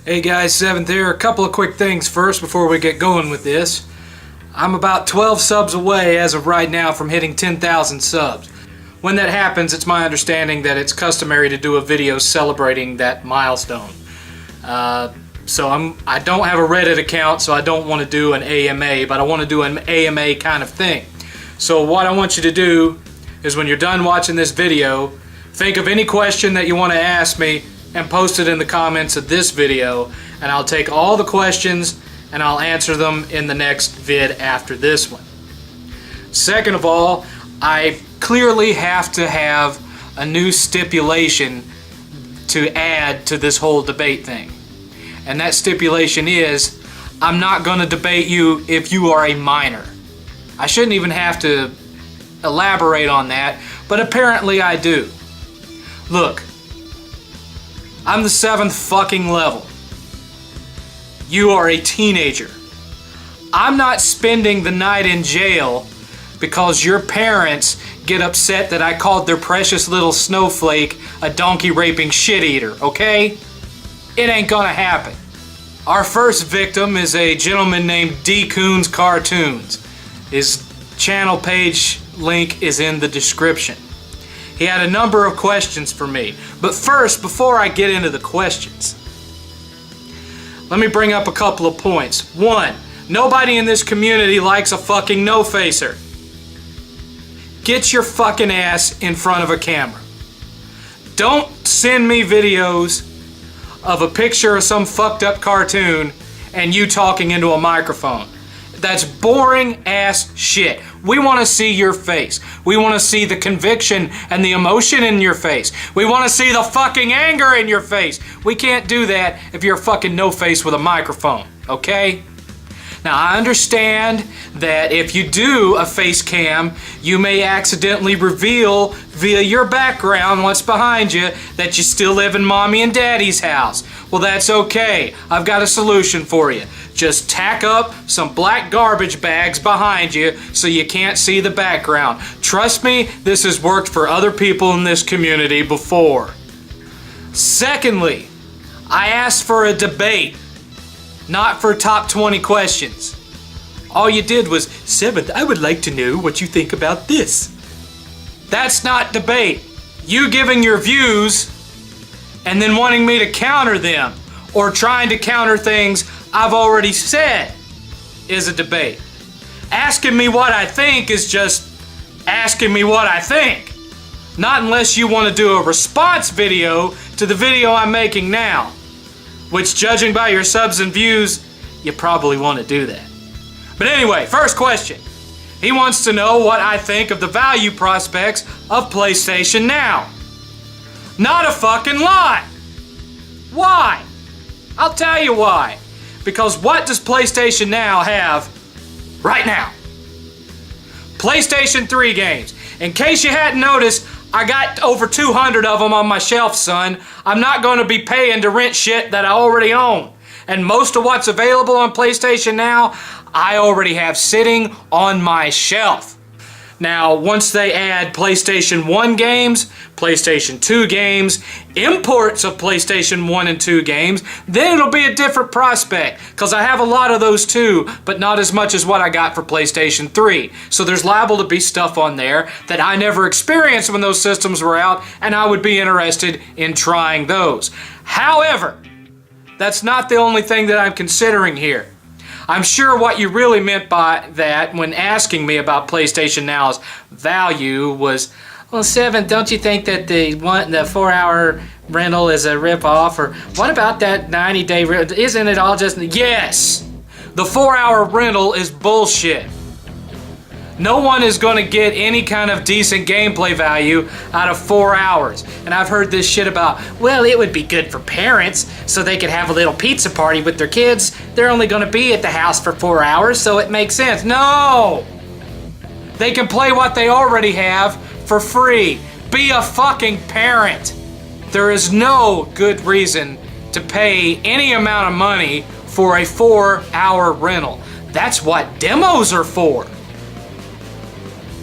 Hey guys, 7th here. A couple of quick things first before we get going with this. I'm about 12 subs away as of right now from hitting 10,000 subs. When that happens, it's my understanding that it's customary to do a video celebrating that milestone. I don't have a Reddit account, so I don't want to do an AMA, but I want to do an AMA kind of thing. So what I want you to do is when you're done watching this video, think of any question that you want to ask me and post it in the comments of this video, and I'll take all the questions and I'll answer them in the next vid after this one. Second of all, I clearly have to have a new stipulation to add to this whole debate thing. And that stipulation is, I'm not going to debate you if you are a minor. I shouldn't even have to elaborate on that, but apparently I do. Look, I'm the 7th fucking level. You are a teenager. I'm not spending the night in jail because your parents get upset that I called their precious little snowflake a donkey raping shit eater, okay? It ain't gonna happen. Our first victim is a gentleman named D. Coons Cartoons. His channel page link is in the description. He had a number of questions for me. But first, before I get into the questions, let me bring up a couple of points. One, nobody in this community likes a fucking no-facer. Get your fucking ass in front of a camera. Don't send me videos of a picture of some fucked up cartoon and you talking into a microphone. That's boring ass shit. We want to see your face. We want to see the conviction and the emotion in your face. We want to see the fucking anger in your face. We can't do that if you're a fucking no-face with a microphone, okay? Now, I understand that if you do a face cam, you may accidentally reveal via your background what's behind you that you still live in mommy and daddy's house. Well, that's okay. I've got a solution for you. Just tack up some black garbage bags behind you so you can't see the background. Trust me, this has worked for other people in this community before. Secondly, I asked for a debate, not for top 20 questions. All you did was, 7th, I would like to know what you think about this. That's not debate. You giving your views and then wanting me to counter them or trying to counter things I've already said is a debate. Asking me what I think is just asking me what I think. Not unless you want to do a response video to the video I'm making now. Which, judging by your subs and views, you probably want to do that. But anyway, first question. He wants to know what I think of the value prospects of PlayStation Now. Not a fucking lot. Why? I'll tell you why. Because what does PlayStation Now have right now? PlayStation 3 games. In case you hadn't noticed, I got over 200 of them on my shelf, son. I'm not going to be paying to rent shit that I already own. And most of what's available on PlayStation Now, I already have sitting on my shelf. Now, once they add PlayStation 1 games, PlayStation 2 games, imports of PlayStation 1 and 2 games, then it'll be a different prospect, because I have a lot of those too, but not as much as what I got for PlayStation 3. So there's liable to be stuff on there that I never experienced when those systems were out, and I would be interested in trying those. However, that's not the only thing that I'm considering here. I'm sure what you really meant by that when asking me about PlayStation Now's value was, well, 7th, don't you think that the 4-hour rental is a rip-off? Or what about that 90-day rental? Isn't it all just... Yes! The 4-hour rental is bullshit. No one is going to get any kind of decent gameplay value out of 4 hours. And I've heard this shit about, well, it would be good for parents so they could have a little pizza party with their kids. They're only going to be at the house for 4 hours, so it makes sense. No! They can play what they already have for free. Be a fucking parent. There is no good reason to pay any amount of money for a 4-hour rental. That's what demos are for.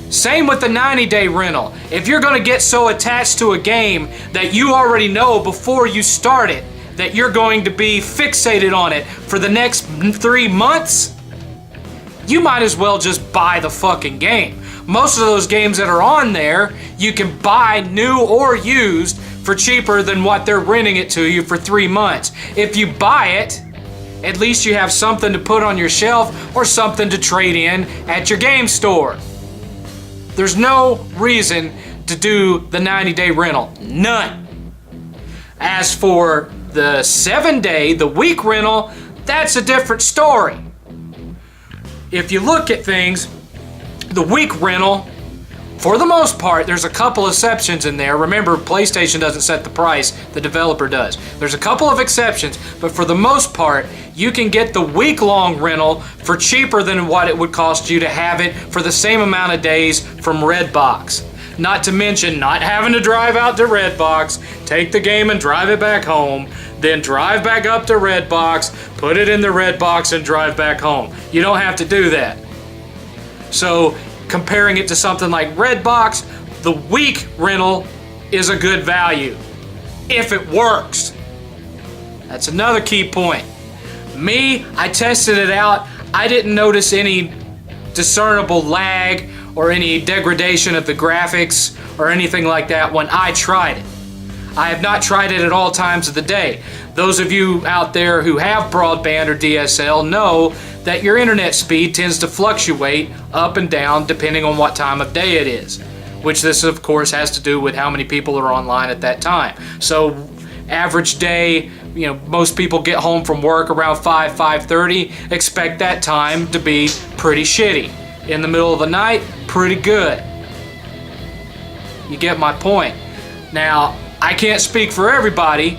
Same with the 90-day rental. If you're going to get so attached to a game that you already know before you start it that you're going to be fixated on it for the next 3 months, you might as well just buy the fucking game. Most of those games that are on there, you can buy new or used for cheaper than what they're renting it to you for 3 months. If you buy it, at least you have something to put on your shelf or something to trade in at your game store. There's no reason to do the 90-day rental. None. As for the 7-day, the week rental, that's a different story. If you look at things, the week rental, for the most part, there's a couple exceptions in there. Remember, PlayStation doesn't set the price, the developer does. There's a couple of exceptions, but for the most part, you can get the week-long rental for cheaper than what it would cost you to have it for the same amount of days from Redbox. Not to mention not having to drive out to Redbox, take the game and drive it back home, then drive back up to Redbox, put it in the Redbox and drive back home. You don't have to do that. So, comparing it to something like Redbox, the week rental is a good value. If it works. That's another key point. Me, I tested it out. I didn't notice any discernible lag or any degradation of the graphics or anything like that when I tried it. I have not tried it at all times of the day. Those of you out there who have broadband or DSL know that your internet speed tends to fluctuate up and down depending on what time of day it is, which this of course has to do with how many people are online at that time. So average day, most people get home from work around 5:30. Expect that time to be pretty shitty. In the middle of the night, pretty good. You get my point. Now, I can't speak for everybody.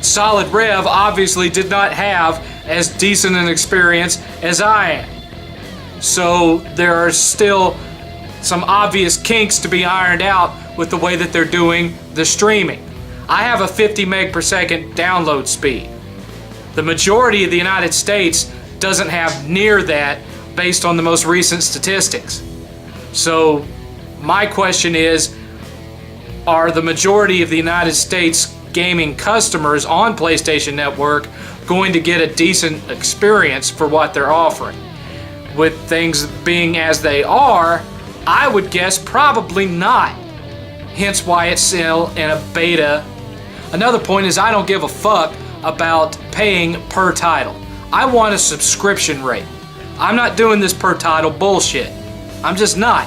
Solid Rev obviously did not have as decent an experience as I am. So there are still some obvious kinks to be ironed out with the way that they're doing the streaming. I have a 50 meg per second download speed. The majority of the United States doesn't have near that based on the most recent statistics. So my question is, are the majority of the United States gaming customers on PlayStation Network going to get a decent experience for what they're offering? With things being as they are, I would guess probably not. Hence why it's still in a beta. Another point is I don't give a fuck about paying per title. I want a subscription rate. I'm not doing this per title bullshit. I'm just not.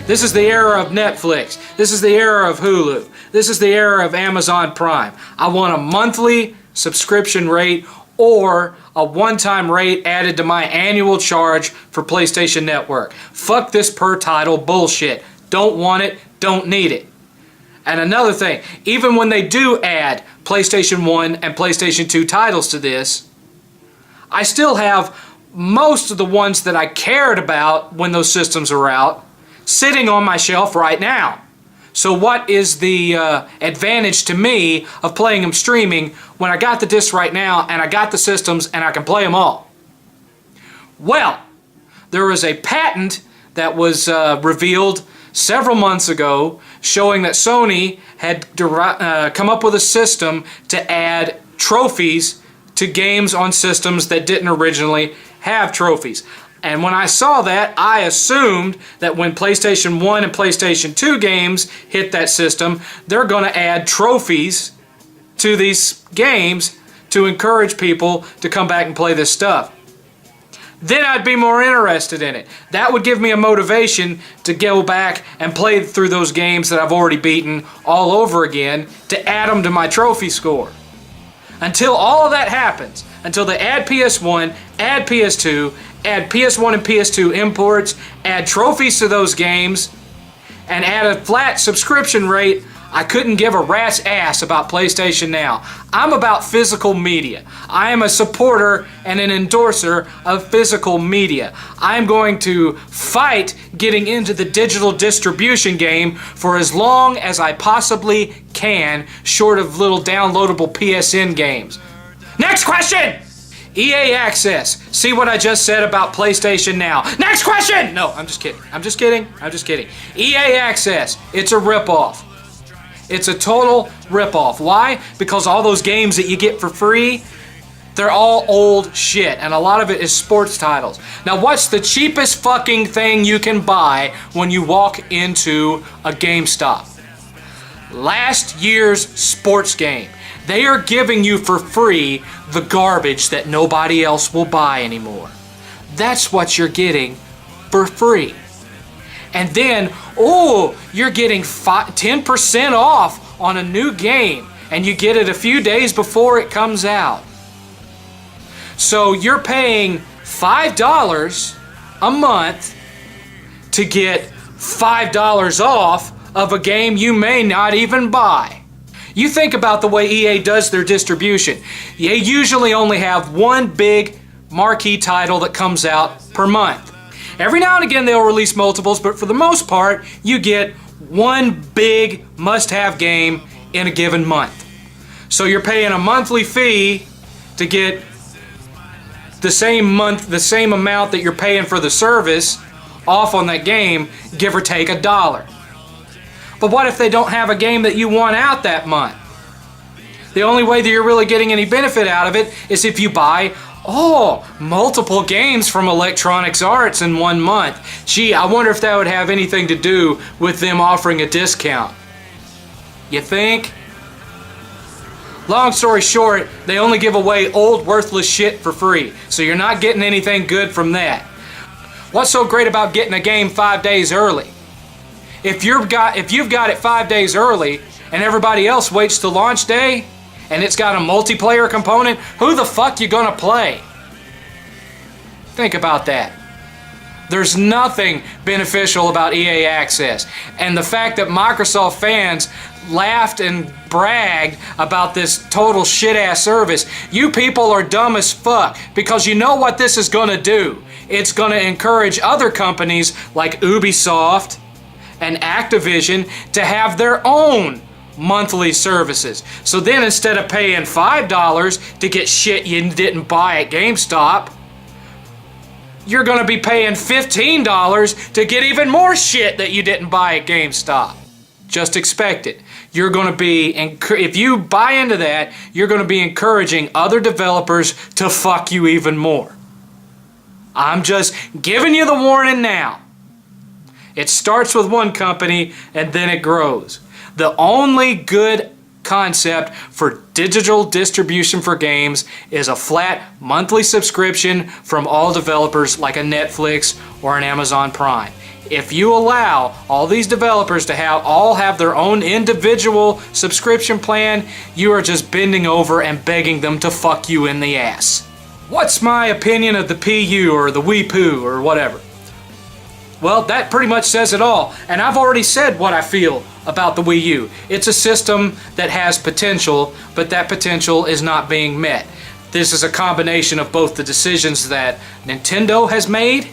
This is the era of Netflix. This is the era of Hulu. This is the era of Amazon Prime. I want a monthly subscription rate or a one-time rate added to my annual charge for PlayStation Network. Fuck this per title bullshit. Don't want it, don't need it. And another thing, even when they do add PlayStation 1 and PlayStation 2 titles to this, I still have most of the ones that I cared about when those systems are out sitting on my shelf right now. So what is the advantage to me of playing them streaming when I got the discs right now and I got the systems and I can play them all? Well, there was a patent that was revealed several months ago showing that Sony had come up with a system to add trophies to games on systems that didn't originally have trophies. And when I saw that, I assumed that when PlayStation 1 and PlayStation 2 games hit that system, they're going to add trophies to these games to encourage people to come back and play this stuff. Then I'd be more interested in it. That would give me a motivation to go back and play through those games that I've already beaten all over again to add them to my trophy score. Until all of that happens, until they add PS1, add PS2, add PS1 and PS2 imports, add trophies to those games, and add a flat subscription rate, I couldn't give a rat's ass about PlayStation Now. I'm about physical media. I am a supporter and an endorser of physical media. I'm going to fight getting into the digital distribution game for as long as I possibly can, short of little downloadable PSN games. Next question! EA Access. See what I just said about PlayStation Now. Next question! No, I'm just kidding. I'm just kidding. EA Access. It's a ripoff. It's a total ripoff. Why? Because all those games that you get for free, they're all old shit, and a lot of it is sports titles. Now, what's the cheapest fucking thing you can buy when you walk into a GameStop? Last year's sports game. They are giving you for free the garbage that nobody else will buy anymore. That's what you're getting for free. And then, you're getting 10% off on a new game, and you get it a few days before it comes out. So you're paying $5 a month to get $5 off of a game you may not even buy. You think about the way EA does their distribution. They usually only have one big marquee title that comes out per month. Every now and again they'll release multiples, but for the most part you get one big must-have game in a given month. So you're paying a monthly fee to get the same amount that you're paying for the service off on that game, give or take $1. But what if they don't have a game that you want out that month? The only way that you're really getting any benefit out of it is if you buy multiple games from Electronic Arts in 1 month. Gee, I wonder if that would have anything to do with them offering a discount. You think? Long story short, they only give away old worthless shit for free, so you're not getting anything good from that. What's so great about getting a game 5 days early? If you've got it 5 days early and everybody else waits till launch day and it's got a multiplayer component, who the fuck you gonna play? Think about that. There's nothing beneficial about EA Access. And the fact that Microsoft fans laughed and bragged about this total shit-ass service, you people are dumb as fuck, because you know what this is gonna do. It's gonna encourage other companies like Ubisoft and Activision to have their own monthly services. So then instead of paying $5 to get shit you didn't buy at GameStop, you're going to be paying $15 to get even more shit that you didn't buy at GameStop. Just expect it. You're going to be, if you buy into that, you're going to be encouraging other developers to fuck you even more. I'm just giving you the warning now. It starts with one company and then it grows. The only good concept for digital distribution for games is a flat monthly subscription from all developers like a Netflix or an Amazon Prime. If you allow all these developers to all have their own individual subscription plan, you are just bending over and begging them to fuck you in the ass. What's my opinion of the PU or the Wii Poo or whatever? Well, that pretty much says it all, and I've already said what I feel about the Wii U. It's a system that has potential, but that potential is not being met. This is a combination of both the decisions that Nintendo has made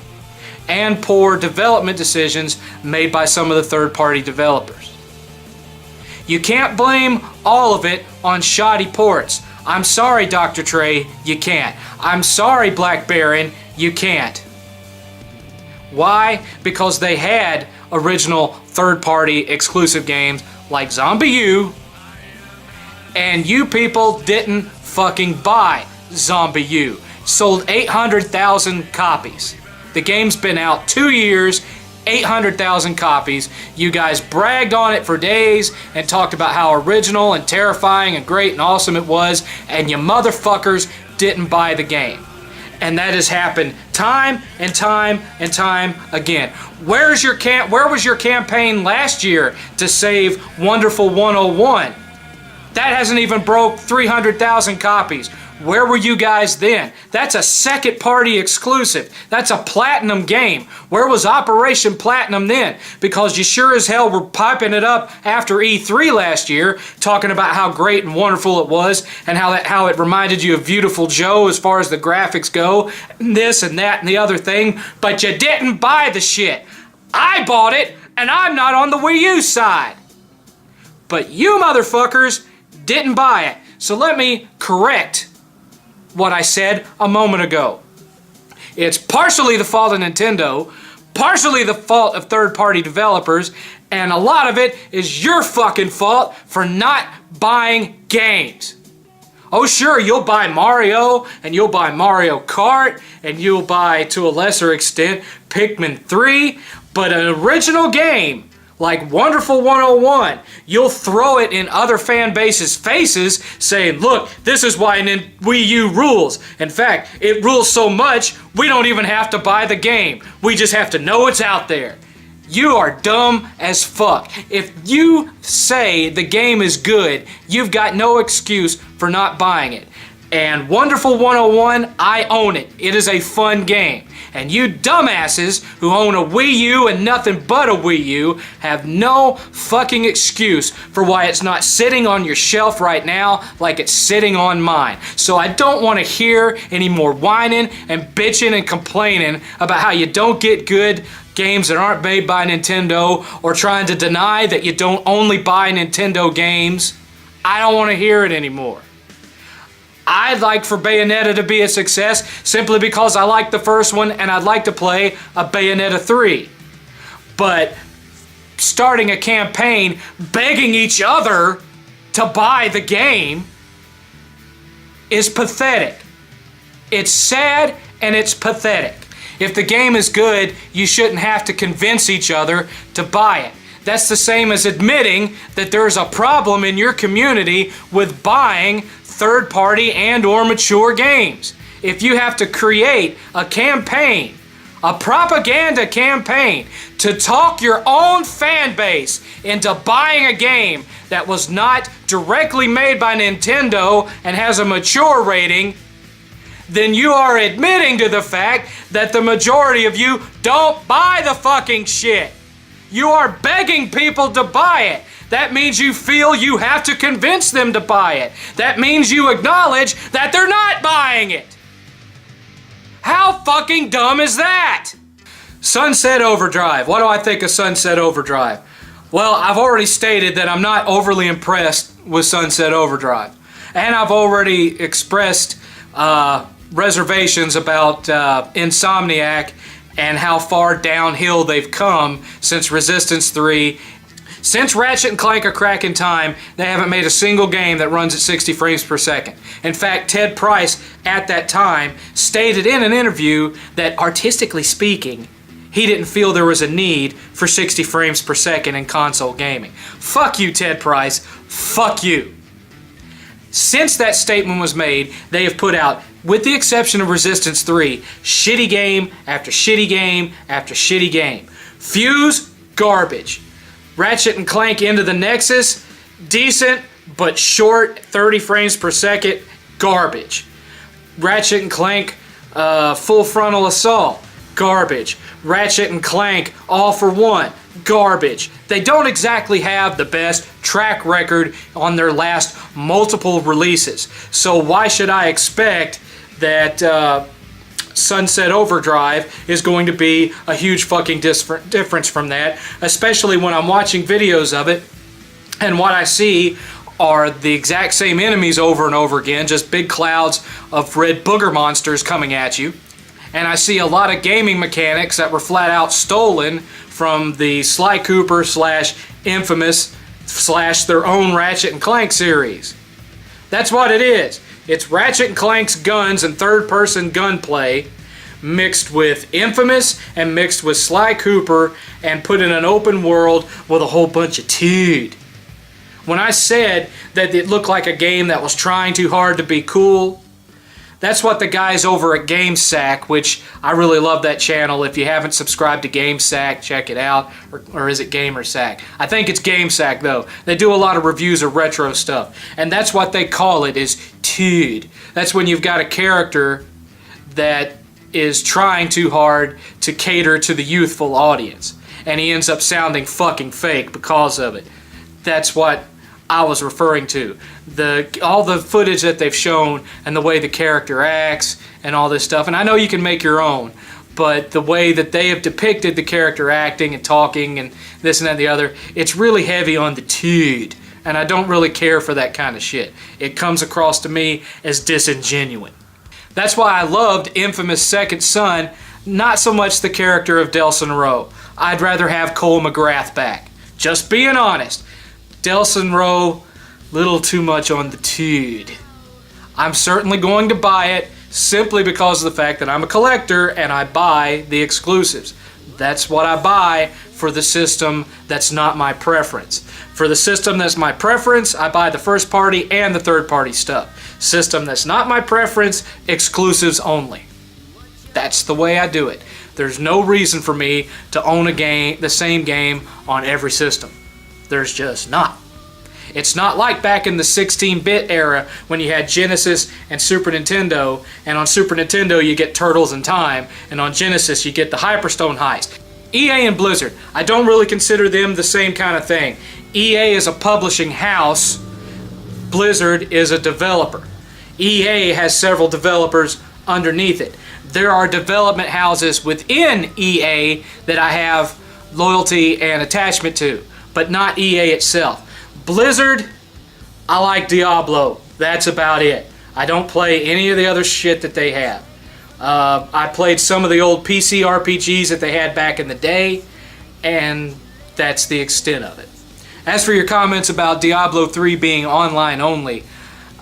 and poor development decisions made by some of the third-party developers. You can't blame all of it on shoddy ports. I'm sorry, Dr. Trey, you can't. I'm sorry, Black Baron, you can't. Why? Because they had original third-party exclusive games like Zombie U, and you people didn't fucking buy Zombie U. Sold 800,000 copies. The game's been out 2 years, 800,000 copies. You guys bragged on it for days and talked about how original and terrifying and great and awesome it was, and you motherfuckers didn't buy the game. And that has happened time and time and time again. Where was your campaign last year to save Wonderful 101? That hasn't even broke 300,000 copies. Where were you guys then? That's a second-party exclusive. That's a platinum game. Where was Operation Platinum then? Because you sure as hell were piping it up after E3 last year, talking about how great and wonderful it was, and how it reminded you of Beautiful Joe as far as the graphics go, and this and that and the other thing, but you didn't buy the shit. I bought it, and I'm not on the Wii U side. But you motherfuckers didn't buy it. So let me correct what I said a moment ago. It's partially the fault of Nintendo, partially the fault of third-party developers, And a lot of it is your fucking fault for not buying games. Oh sure, you'll buy Mario, and you'll buy Mario Kart, and you'll buy, to a lesser extent, Pikmin 3, but an original game like Wonderful 101, you'll throw it in other fan bases' faces saying, look, this is why Wii U rules. In fact, it rules so much, we don't even have to buy the game. We just have to know it's out there. You are dumb as fuck. If you say the game is good, you've got no excuse for not buying it. And Wonderful 101, I own it. It is a fun game. And you dumbasses who own a Wii U and nothing but a Wii U have no fucking excuse for why it's not sitting on your shelf right now like it's sitting on mine. So I don't want to hear any more whining and bitching and complaining about how you don't get good games that aren't made by Nintendo, or trying to deny that you don't only buy Nintendo games. I don't want to hear it anymore. I'd like for Bayonetta to be a success simply because I like the first one and I'd like to play a Bayonetta 3. But starting a campaign begging each other to buy the game is pathetic. It's sad and it's pathetic. If the game is good, you shouldn't have to convince each other to buy it. That's the same as admitting that there's a problem in your community with buying third-party and or mature games. If you have to create a campaign, a propaganda campaign, to talk your own fan base into buying a game that was not directly made by Nintendo and has a mature rating, then you are admitting to the fact that the majority of you don't buy the fucking shit. You are begging people to buy it. That means you feel you have to convince them to buy it. That means you acknowledge that they're not buying it. How fucking dumb is that? Sunset Overdrive. What do I think of Sunset Overdrive? Well, I've already stated that I'm not overly impressed with Sunset Overdrive. And I've already expressed reservations about Insomniac and how far downhill they've come since Resistance 3. Since Ratchet & Clank: A Crack in Time, they haven't made a single game that runs at 60 frames per second. In fact, Ted Price, at that time, stated in an interview that, artistically speaking, he didn't feel there was a need for 60 frames per second in console gaming. Fuck you, Ted Price. Fuck you. Since that statement was made, they have put out, with the exception of Resistance 3, shitty game after shitty game after shitty game. Fuse, garbage. Ratchet & Clank Into the Nexus, decent but short, 30 frames per second, garbage. Ratchet & Clank Full Frontal Assault, garbage. Ratchet & Clank All for One, garbage. They don't exactly have the best track record on their last multiple releases. So why should I expect that Sunset Overdrive is going to be a huge fucking difference from that, especially when I'm watching videos of it and what I see are the exact same enemies over and over again, just big clouds of red booger monsters coming at you. And I see a lot of gaming mechanics that were flat out stolen from the Sly Cooper / Infamous / their own Ratchet & Clank series. That's what it is. It's Ratchet & Clank's guns and third-person gunplay mixed with Infamous and mixed with Sly Cooper and put in an open world with a whole bunch of dude. When I said that it looked like a game that was trying too hard to be cool, that's what the guys over at GameSack, which I really love that channel. If you haven't subscribed to GameSack, check it out. Or is it GamerSack? I think it's GameSack, though. They do a lot of reviews of retro stuff. And that's what they call it, is dude. That's when you've got a character that is trying too hard to cater to the youthful audience. And he ends up sounding fucking fake because of it. That's what I was referring to. All the footage that they've shown and the way the character acts and all this stuff, and I know you can make your own, but the way that they have depicted the character acting and talking and this and that and the other, it's really heavy on the dude, and I don't really care for that kind of shit. It comes across to me as disingenuous. That's why I loved Infamous Second Son, not so much the character of Delson Rowe. I'd rather have Cole McGrath back. Just being honest. Delson Rowe, little too much on the tood. I'm certainly going to buy it simply because of the fact that I'm a collector and I buy the exclusives. That's what I buy for the system that's not my preference. For the system that's my preference, I buy the first party and the third party stuff. System that's not my preference, exclusives only. That's the way I do it. There's no reason for me to own a game, the same game on every system. There's just not. It's not like back in the 16-bit era when you had Genesis and Super Nintendo, and on Super Nintendo you get Turtles in Time, and on Genesis you get the Hyperstone Heist. EA and Blizzard, I don't really consider them the same kind of thing. EA is a publishing house, Blizzard is a developer. EA has several developers underneath it. There are development houses within EA that I have loyalty and attachment to, but not EA itself. Blizzard, I like Diablo. That's about it. I don't play any of the other shit that they have. I played some of the old PC RPGs that they had back in the day, and that's the extent of it. As for your comments about Diablo 3 being online only,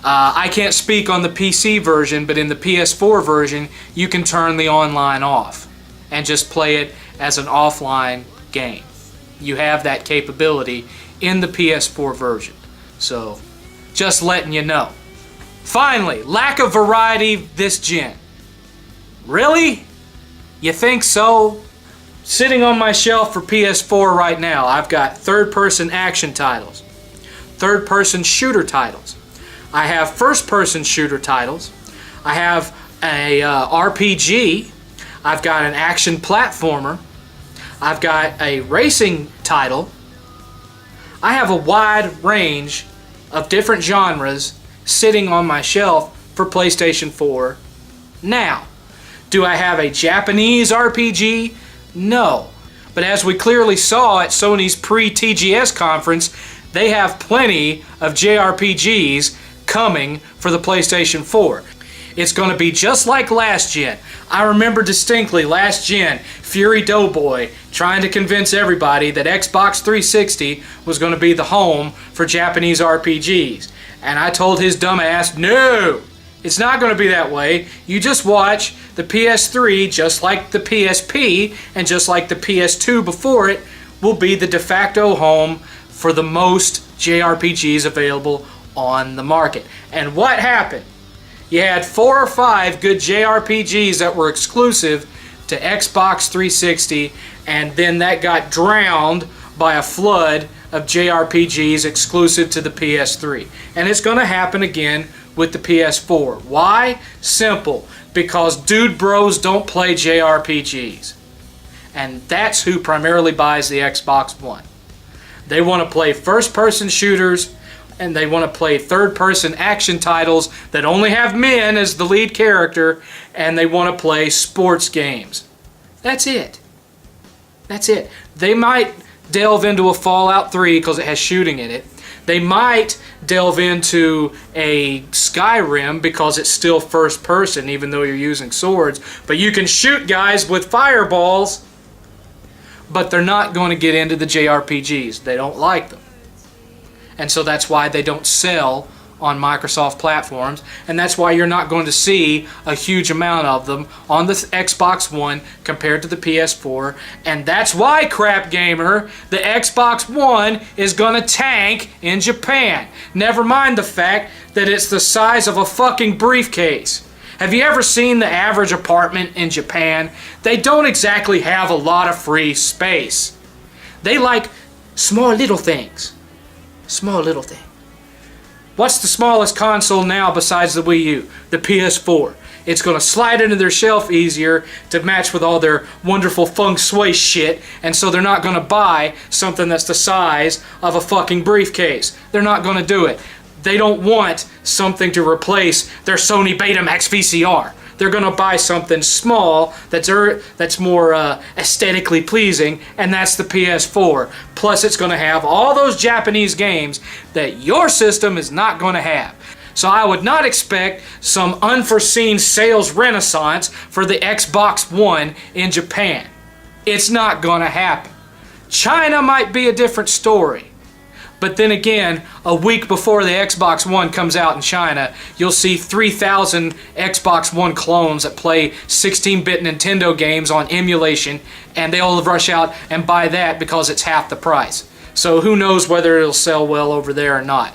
I can't speak on the PC version, but in the PS4 version, you can turn the online off and just play it as an offline game. You have that capability in the PS4 version. So, just letting you know. Finally, lack of variety this gen. Really? You think so? Sitting on my shelf for PS4 right now, I've got third-person action titles, third-person shooter titles. I have first-person shooter titles. I have a RPG. I've got an action platformer. I've got a racing title. I have a wide range of different genres sitting on my shelf for PlayStation 4 now. Do I have a Japanese RPG? No. But as we clearly saw at Sony's pre-TGS conference, they have plenty of JRPGs coming for the PlayStation 4. It's going to be just like last gen. I remember distinctly last gen, Fury Doughboy trying to convince everybody that Xbox 360 was going to be the home for Japanese RPGs. And I told his dumb ass, no, it's not going to be that way. You just watch the PS3, just like the PSP and just like the PS2 before it, will be the de facto home for the most JRPGs available on the market. And what happened? You had 4 or 5 good JRPGs that were exclusive to Xbox 360, and then that got drowned by a flood of JRPGs exclusive to the PS3. And it's going to happen again with the PS4. Why? Simple. Because dude bros don't play JRPGs. And that's who primarily buys the Xbox One. They want to play first-person shooters, and they want to play third-person action titles that only have men as the lead character, and they want to play sports games. That's it. That's it. They might delve into a Fallout 3 because it has shooting in it. They might delve into a Skyrim because it's still first person even though you're using swords, but you can shoot guys with fireballs. But they're not going to get into the JRPGs. They don't like them. And so that's why they don't sell on Microsoft platforms, and that's why you're not going to see a huge amount of them on the Xbox One compared to the PS4, and that's why, crap gamer, the Xbox One is going to tank in Japan. Never mind the fact that it's the size of a fucking briefcase. Have you ever seen the average apartment in Japan? They don't exactly have a lot of free space. They like small little things. Small little thing. What's the smallest console now besides the Wii U? The PS4. It's going to slide into their shelf easier to match with all their wonderful feng shui shit, and so they're not going to buy something that's the size of a fucking briefcase. They're not going to do it. They don't want something to replace their Sony Betamax VCR. They're going to buy something small that's more aesthetically pleasing, and that's the PS4. Plus, it's going to have all those Japanese games that your system is not going to have. So I would not expect some unforeseen sales renaissance for the Xbox One in Japan. It's not going to happen. China might be a different story. But then again, a week before the Xbox One comes out in China, you'll see 3,000 Xbox One clones that play 16-bit Nintendo games on emulation, and they'll rush out and buy that because it's half the price. So who knows whether it'll sell well over there or not.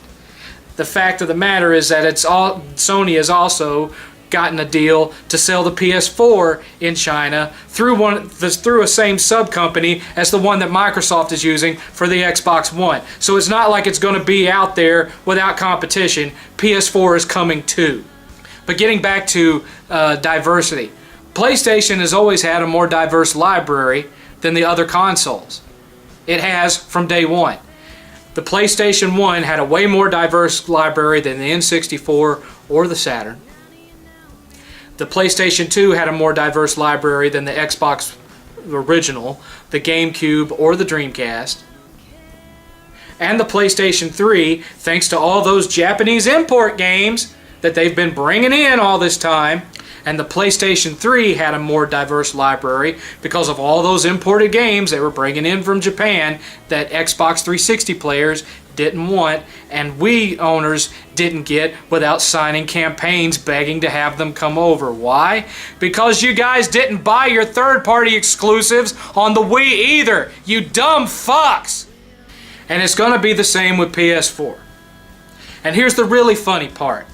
The fact of the matter is that Sony has also gotten a deal to sell the PS4 in China through a same sub company as the one that Microsoft is using for the Xbox One. So it's not like it's going to be out there without competition. PS4 is coming too. But getting back to diversity, PlayStation has always had a more diverse library than the other consoles. It has from day one. The PlayStation 1 had a way more diverse library than the N64 or the Saturn. The PlayStation 2 had a more diverse library than the Xbox original, the GameCube, or the Dreamcast. And the PlayStation 3, thanks to all those Japanese import games that they've been bringing in all this time, and the PlayStation 3 had a more diverse library because of all those imported games they were bringing in from Japan that Xbox 360 players didn't want and Wii owners didn't get without signing campaigns begging to have them come over. Why? Because you guys didn't buy your third-party exclusives on the Wii either, you dumb fucks! And it's going to be the same with PS4. And here's the really funny part.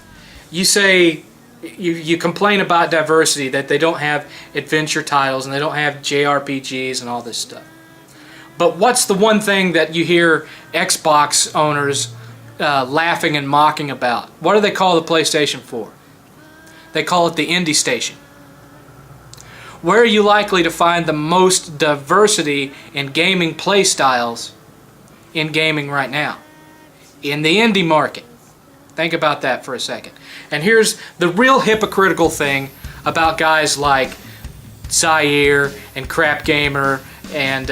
You say, you complain about diversity, that they don't have adventure titles and they don't have JRPGs and all this stuff. But what's the one thing that you hear Xbox owners laughing and mocking about? What do they call the PlayStation 4? They call it the Indie Station. Where are you likely to find the most diversity in gaming play styles in gaming right now? In the indie market. Think about that for a second. And here's the real hypocritical thing about guys like Zaire and Crap Gamer and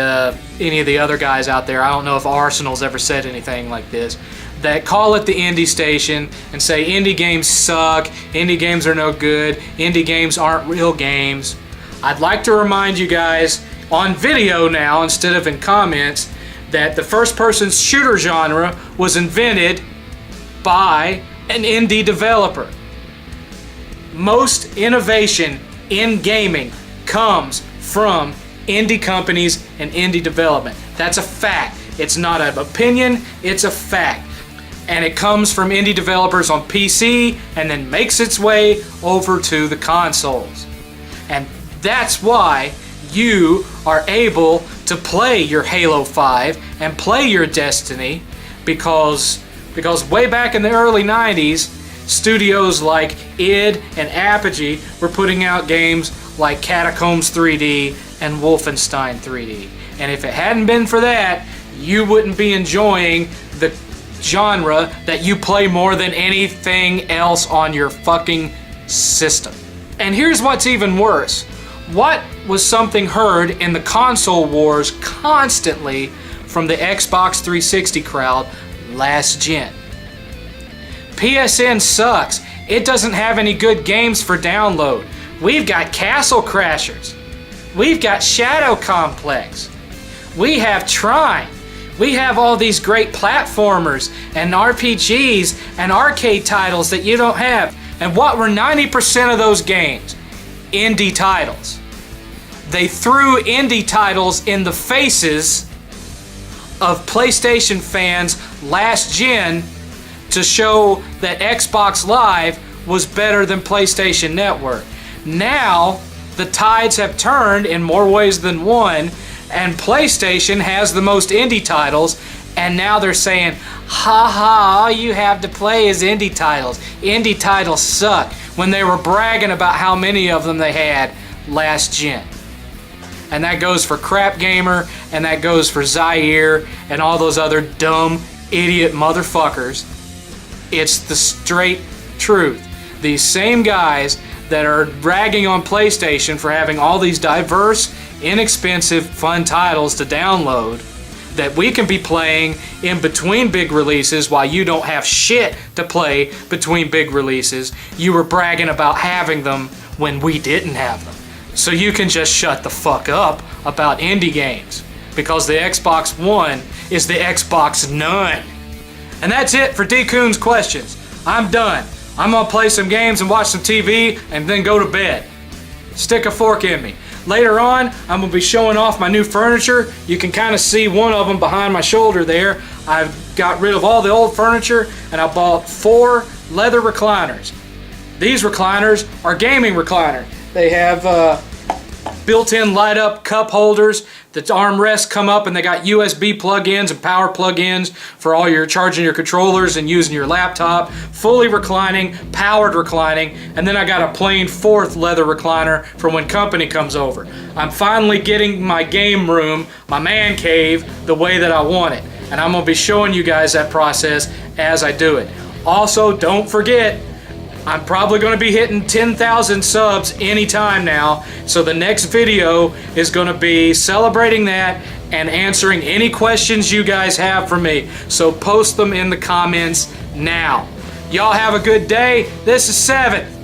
any of the other guys out there. I don't know if Arsenal's ever said anything like this, that call it the Indie Station and say indie games suck, indie games are no good, indie games aren't real games. I'd like to remind you guys on video now instead of in comments that the first-person shooter genre was invented by an indie developer. Most innovation in gaming comes from indie companies and indie development. That's a fact. It's not an opinion, it's a fact. And it comes from indie developers on PC and then makes its way over to the consoles. And that's why you are able to play your Halo 5 and play your Destiny because way back in the early 90s, studios like id and Apogee were putting out games like Catacombs 3D and Wolfenstein 3D. And if it hadn't been for that, you wouldn't be enjoying the genre that you play more than anything else on your fucking system. And here's what's even worse. What was something heard in the console wars constantly from the Xbox 360 crowd last gen? PSN sucks. It doesn't have any good games for download. We've got Castle Crashers. We've got Shadow Complex. We have Trine. We have all these great platformers and RPGs and arcade titles that you don't have. And what were 90% of those games? Indie titles. They threw indie titles in the faces of PlayStation fans last gen to show that Xbox Live was better than PlayStation Network. Now, the tides have turned in more ways than one, and PlayStation has the most indie titles, and now they're saying, ha, all you have to play is indie titles. Indie titles suck, when they were bragging about how many of them they had last gen. And that goes for Crap Gamer, and that goes for Zaire, and all those other dumb, idiot motherfuckers. It's the straight truth. These same guys that are ragging on PlayStation for having all these diverse, inexpensive, fun titles to download that we can be playing in between big releases while you don't have shit to play between big releases. You were bragging about having them when we didn't have them. So you can just shut the fuck up about indie games. because the Xbox One is the Xbox None. And that's it for D. Coon's questions. I'm done. I'm gonna play some games and watch some TV and then go to bed. Stick a fork in me. Later on, I'm gonna be showing off my new furniture. You can kind of see one of them behind my shoulder there. I've got rid of all the old furniture and I bought 4 leather recliners. These recliners are gaming recliners. They have built-in light-up cup holders. The armrests come up and they got USB plug-ins and power plug-ins for all your charging your controllers and using your laptop. Fully reclining, powered reclining, and then I got a plain 4th leather recliner for when company comes over. I'm finally getting my game room, my man cave, the way that I want it. And I'm gonna be showing you guys that process as I do it. Also, don't forget, I'm probably going to be hitting 10,000 subs anytime now, so the next video is going to be celebrating that and answering any questions you guys have for me. So post them in the comments now. Y'all have a good day. This is 7.